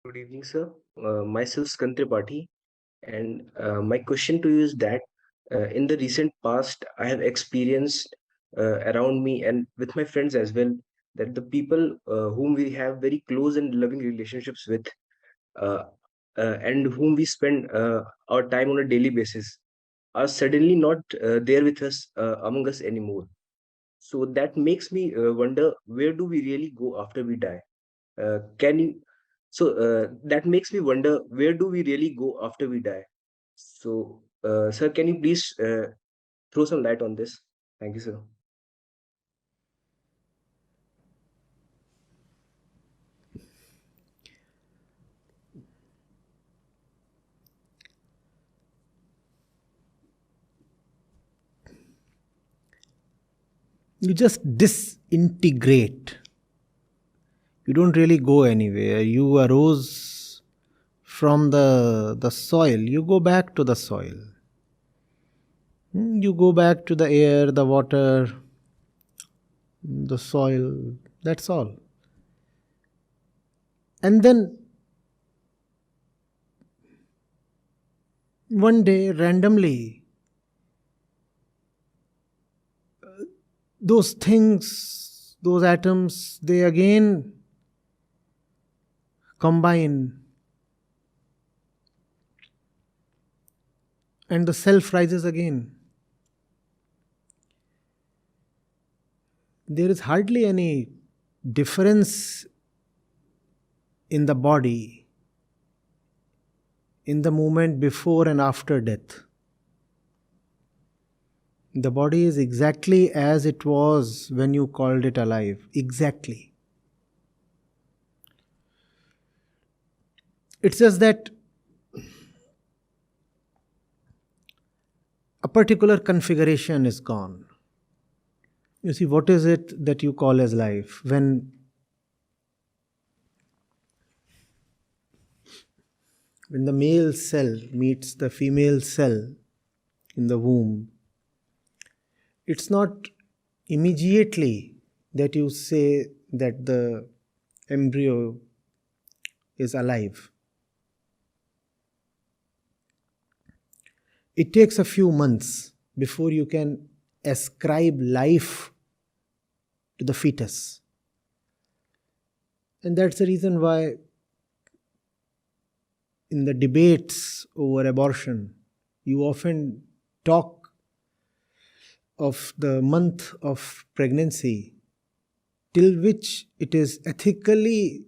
Good evening, sir. Myself, Skandri Tripathi, and my question to you is that in the recent past, I have experienced around me and with my friends as well that the people whom we have very close and loving relationships with uh, and whom we spend our time on a daily basis are suddenly not there with us among us anymore. So that makes me wonder, where do we really go after we die? Can you? That makes me wonder, where do we really go after we die? Sir, can you please throw some light on this? Thank you, sir. You just disintegrate. You don't really go anywhere. You arose from the soil. You go back to the soil. You go back to the air, the water, the soil. That's all. And then one day, randomly, those things, those atoms, they again combine and the self rises again. There is hardly any difference in the body in the moment before and after death. The body is exactly as it was when you called it alive. Exactly. It's just that a particular configuration is gone. You see, what is it that you call as life? When the male cell meets the female cell in the womb, it's not immediately that you say that the embryo is alive. It takes a few months before you can ascribe life to the fetus. And that's the reason why in the debates over abortion, you often talk of the month of pregnancy till which it is ethically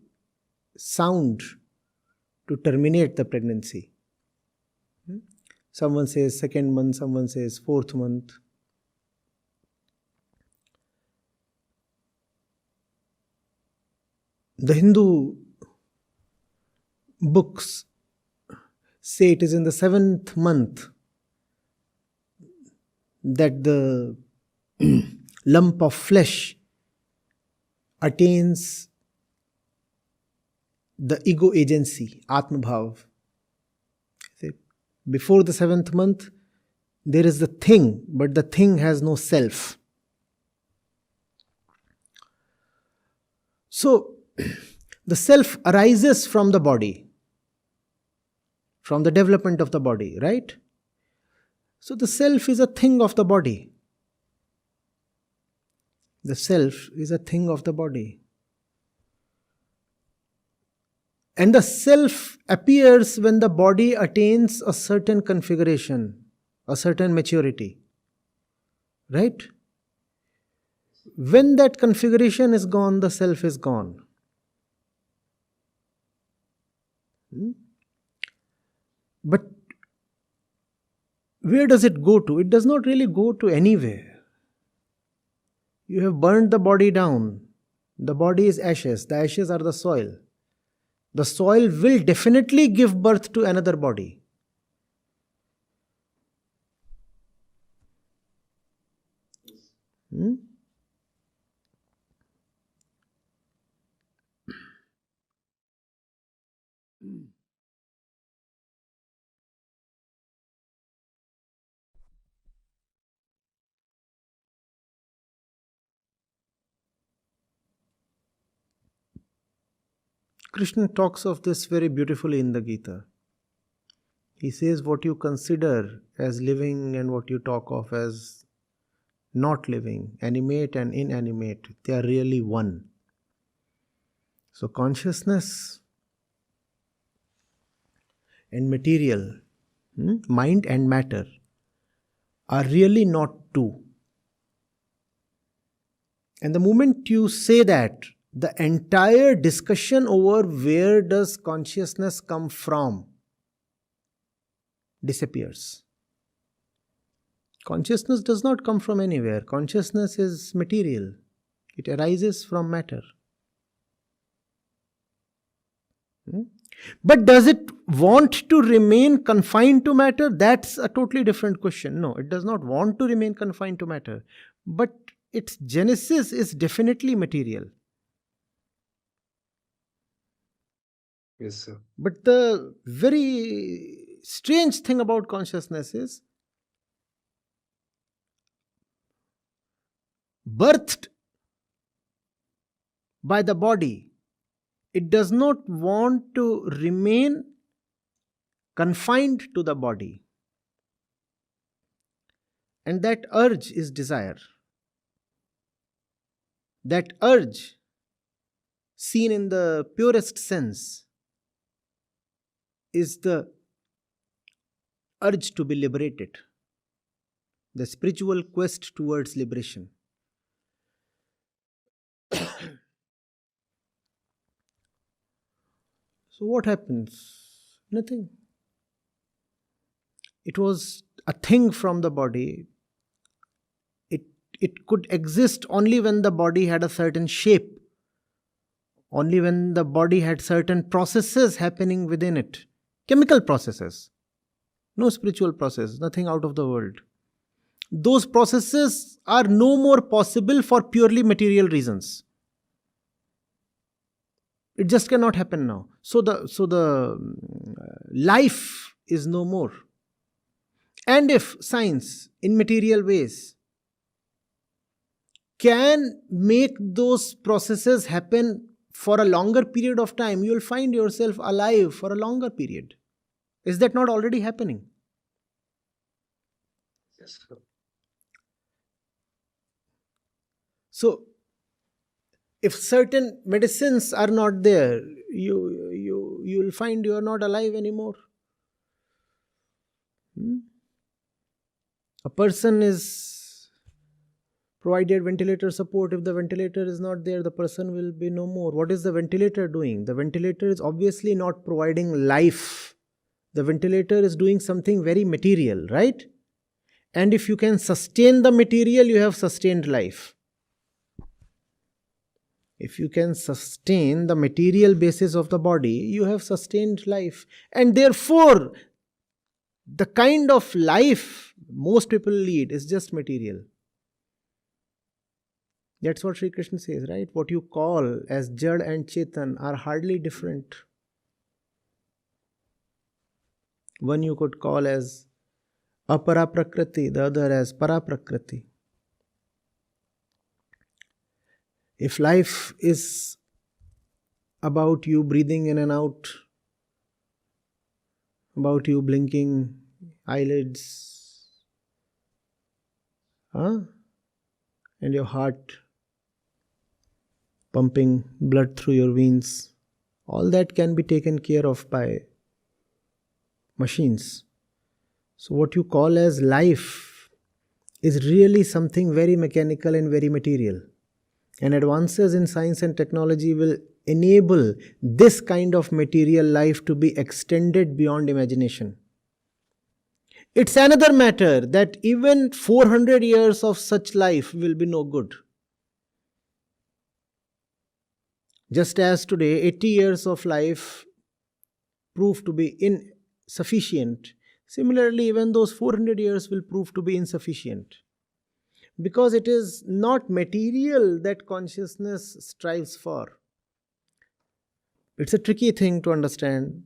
sound to terminate the pregnancy. Someone says second month, someone says fourth month. The Hindu books say it is in the seventh month that the lump of flesh attains the ego agency, Atma Bhav. Before the seventh month, there is the thing, but the thing has no self. So, the self arises from the body, from the development of the body, right? So, the self is a thing of the body. The self is a thing of the body. And the self appears when the body attains a certain configuration, a certain maturity. Right? When that configuration is gone, the self is gone. But where does it go to? It does not really go to anywhere. You have burned the body down. The body is ashes. The ashes are the soil. The soil will definitely give birth to another body. Hmm? Krishna talks of this very beautifully in the Gita. He says what you consider as living and what you talk of as not living, animate and inanimate, they are really one. So consciousness and material, mind and matter, are really not two. And the moment you say that, the entire discussion over where does consciousness come from disappears. Consciousness does not come from anywhere. Consciousness is material. It arises from matter. But does it want to remain confined to matter? That's a totally different question. No, it does not want to remain confined to matter. But its genesis is definitely material. Yes, sir. But the very strange thing about consciousness is, birthed by the body, it does not want to remain confined to the body. And that urge is desire. That urge, seen in the purest sense, is the urge to be liberated, the spiritual quest towards liberation. So what happens? Nothing. It was a thing from the body. It could exist only when the body had a certain shape, only when the body had certain processes happening within it, chemical processes, no spiritual process, nothing out of the world. Those processes are no more possible for purely material reasons. It just cannot happen now. So the life is no more. And if science, in material ways, can make those processes happen for a longer period of time, you will find yourself alive for a longer period. Is that not already happening? Yes, sir. So, if certain medicines are not there, you will find you are not alive anymore. A person is provided ventilator support. If the ventilator is not there, the person will be no more. What is the ventilator doing? The ventilator is obviously not providing life. The ventilator is doing something very material, right? And if you can sustain the material, you have sustained life. If you can sustain the material basis of the body, you have sustained life. And therefore, the kind of life most people lead is just material. That's what Sri Krishna says, right? What you call as Jad and Chetan are hardly different. One you could call as Apara Prakriti, the other as Para Prakriti. If life is about you breathing in and out, about you blinking eyelids, and your heart pumping blood through your veins, all that can be taken care of by machines. So what you call as life is really something very mechanical and very material. And advances in science and technology will enable this kind of material life to be extended beyond imagination. It's another matter that even 400 years of such life will be no good. Just as today 80 years of life prove to be insufficient, similarly even those 400 years will prove to be insufficient. Because it is not material that consciousness strives for. It's a tricky thing to understand.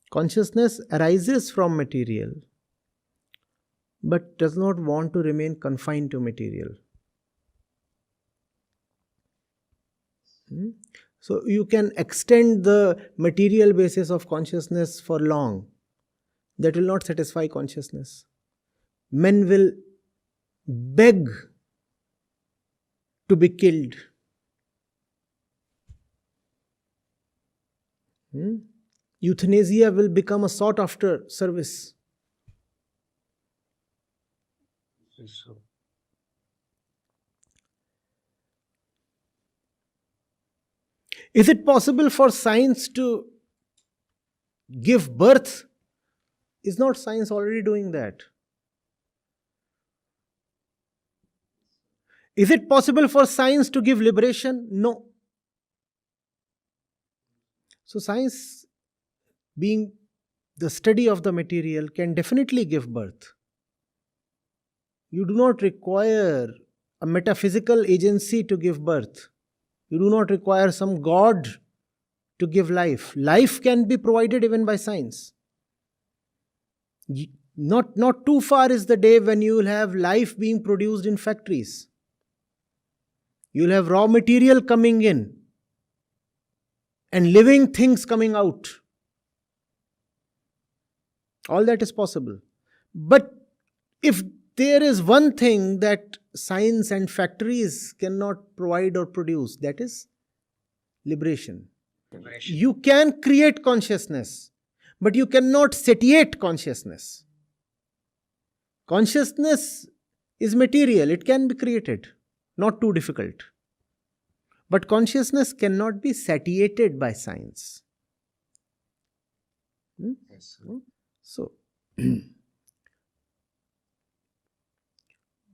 Consciousness arises from material, but does not want to remain confined to material. So you can extend the material basis of consciousness for long. That will not satisfy consciousness. Men will beg to be killed. Euthanasia will become a sought after service. So, Is it possible for science to give birth? Is not science already doing that? Is it possible for science to give liberation? No. So science, being the study of the material, can definitely give birth. You do not require a metaphysical agency to give birth. You do not require some god to give life. Life can be provided even by science. Not too far is the day when you will have life being produced in factories. You will have raw material coming in and living things coming out. All that is possible. But if there is one thing that science and factories cannot provide or produce, that is liberation. You can create consciousness, but you cannot satiate consciousness. Consciousness is material, it can be created, not too difficult. But consciousness cannot be satiated by science. yes. So,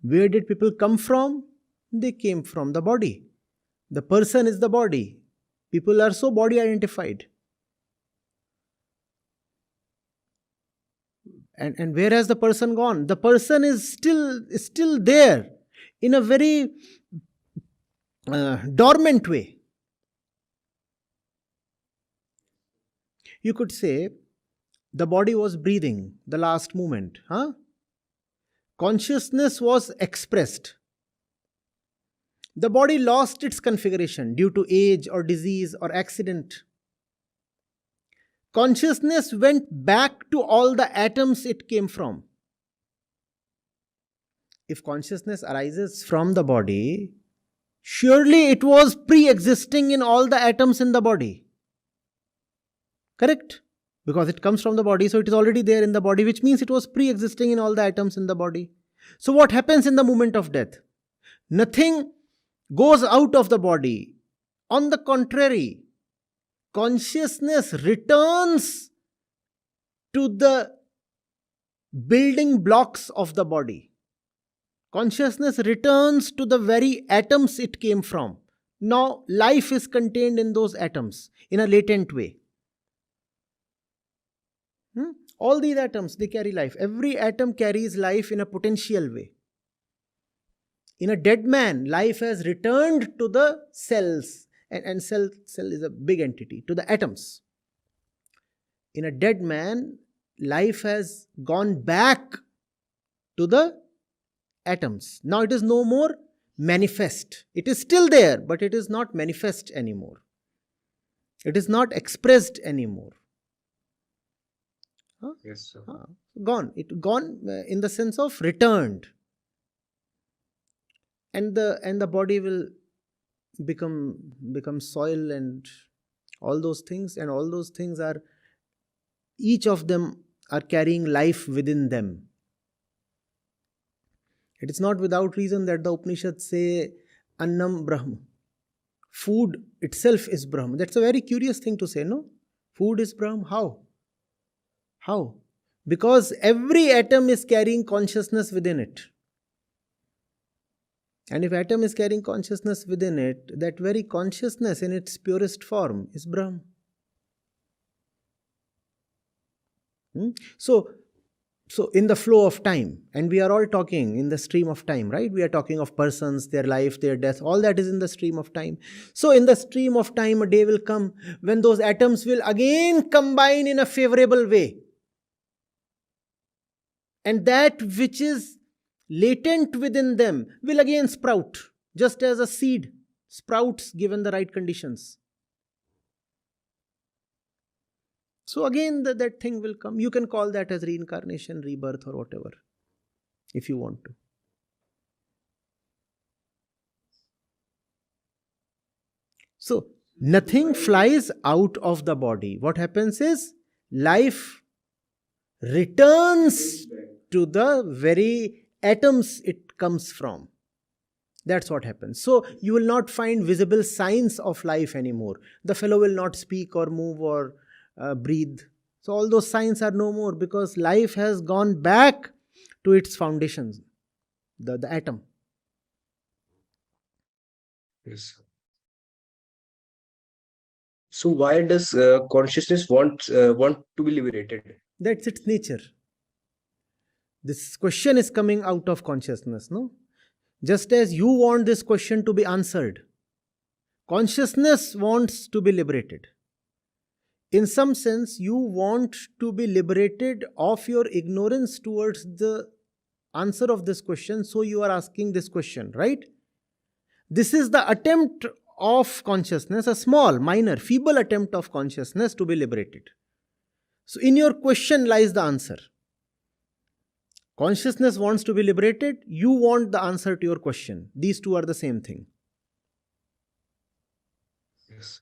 where did people come from? They came from the body. The person is the body. People are so body identified. And where has the person gone? The person is still there in a very dormant way. You could say the body was breathing, the last moment. Consciousness was expressed. The body lost its configuration due to age or disease or accident. Consciousness went back to all the atoms it came from. If consciousness arises from the body, surely it was pre-existing in all the atoms in the body. Correct? Because it comes from the body, so it is already there in the body, which means it was pre-existing in all the atoms in the body. So what happens in the moment of death? Nothing goes out of the body. On the contrary, consciousness returns to the building blocks of the body. Consciousness returns to the very atoms it came from. Now, life is contained in those atoms in a latent way. All these atoms, they carry life. Every atom carries life in a potential way. In a dead man, life has returned to the cells. And cell is a big entity, to the atoms. In a dead man, life has gone back to the atoms. Now it is no more manifest. It is still there, but it is not manifest anymore. It is not expressed anymore. Yes, sir. Gone. It gone in the sense of returned. And the body will become soil and all those things, and all those things are, each of them are carrying life within them. It is not without reason that the Upanishads say Annam Brahm. Food itself is Brahm. That's a very curious thing to say, no? Food is Brahm. How? Because every atom is carrying consciousness within it. And if atom is carrying consciousness within it, that very consciousness in its purest form is Brahm. So in the flow of time, and we are all talking in the stream of time, right? We are talking of persons, their life, their death, all that is in the stream of time. So in the stream of time, a day will come when those atoms will again combine in a favorable way. And that which is latent within them will again sprout, just as a seed sprouts given the right conditions. So again, that thing will come. You can call that as reincarnation, rebirth, or whatever, if you want to. So nothing flies out of the body. What happens is life returns to the very atoms it comes from. That's what happens. So you will not find visible signs of life anymore. The fellow will not speak or move or breathe. So all those signs are no more because life has gone back to its foundations, the atom. Yes. So why does consciousness want to be liberated? That's its nature. This question is coming out of consciousness, no? Just as you want this question to be answered, consciousness wants to be liberated. In some sense, you want to be liberated of your ignorance towards the answer of this question, so you are asking this question, right? This is the attempt of consciousness, a small, minor, feeble attempt of consciousness to be liberated. So, in your question lies the answer. Consciousness wants to be liberated, you want the answer to your question. These two are the same thing. Yes.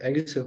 Thank you, sir.